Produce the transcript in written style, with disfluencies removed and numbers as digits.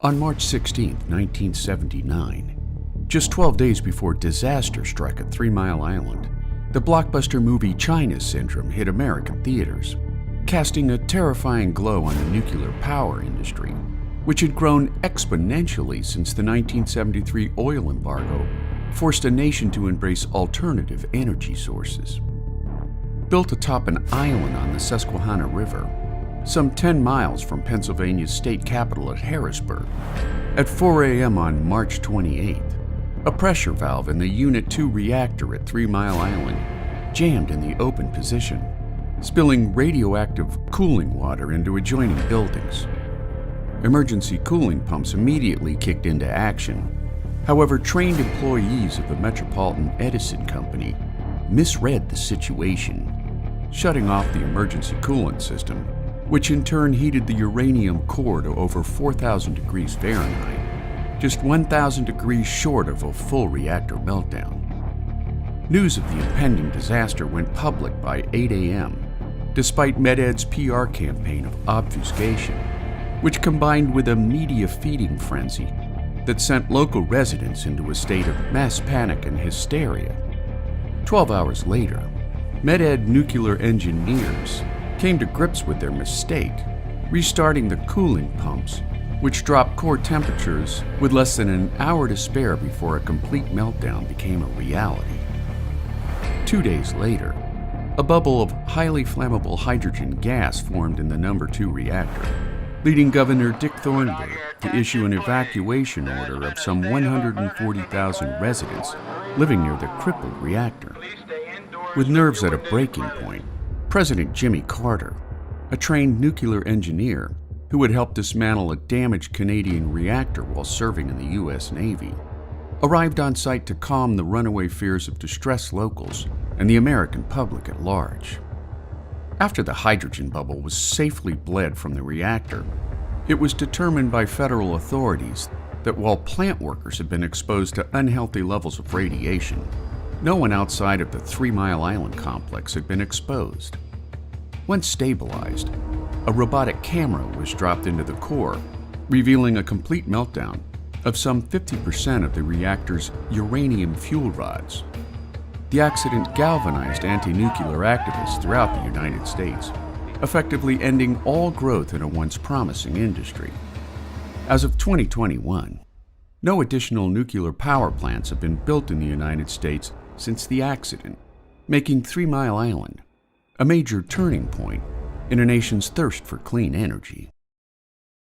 On March 16, 1979, just 12 days before disaster struck at 3 Mile Island, the blockbuster movie China Syndrome hit American theaters, casting a terrifying glow on the nuclear power industry, which had grown exponentially since the 1973 oil embargo forced a nation to embrace alternative energy sources. Built atop an island on the Susquehanna River, some 10 miles from Pennsylvania's state capital at Harrisburg, at 4 a.m. on March 28th, a pressure valve in the Unit 2 reactor at 3 Mile Island jammed in the open position, spilling radioactive cooling water into adjoining buildings. Emergency cooling pumps immediately kicked into action. However, trained employees of the Metropolitan Edison Company misread the situation, shutting off the emergency coolant system, which in turn heated the uranium core to over 4,000 degrees Fahrenheit, just 1,000 degrees short of a full reactor meltdown. News of the impending disaster went public by 8 a.m., despite Med-Ed's PR campaign of obfuscation, which combined with a media feeding frenzy that sent local residents into a state of mass panic and hysteria. 12 hours later, Med-Ed nuclear engineers came to grips with their mistake, restarting the cooling pumps, which dropped core temperatures with less than an hour to spare before a complete meltdown became a reality. 2 days later, a bubble of highly flammable hydrogen gas formed in the No. 2 reactor, leading Governor Dick Thornburgh to issue an evacuation order of some 140,000 residents living near the crippled reactor. With nerves at a breaking point, President Jimmy Carter, a trained nuclear engineer who had helped dismantle a damaged Canadian reactor while serving in the U.S. Navy, arrived on site to calm the runaway fears of distressed locals and the American public at large. After the hydrogen bubble was safely bled from the reactor, it was determined by federal authorities that while plant workers had been exposed to unhealthy levels of radiation, no one outside of the 3 Mile Island complex had been exposed. Once stabilized, a robotic camera was dropped into the core, revealing a complete meltdown of some 50% of the reactor's uranium fuel rods. The accident galvanized anti-nuclear activists throughout the United States, effectively ending all growth in a once promising industry. As of 2021, no additional nuclear power plants have been built in the United States since the accident, making 3 Mile Island a major turning point in a nation's thirst for clean energy.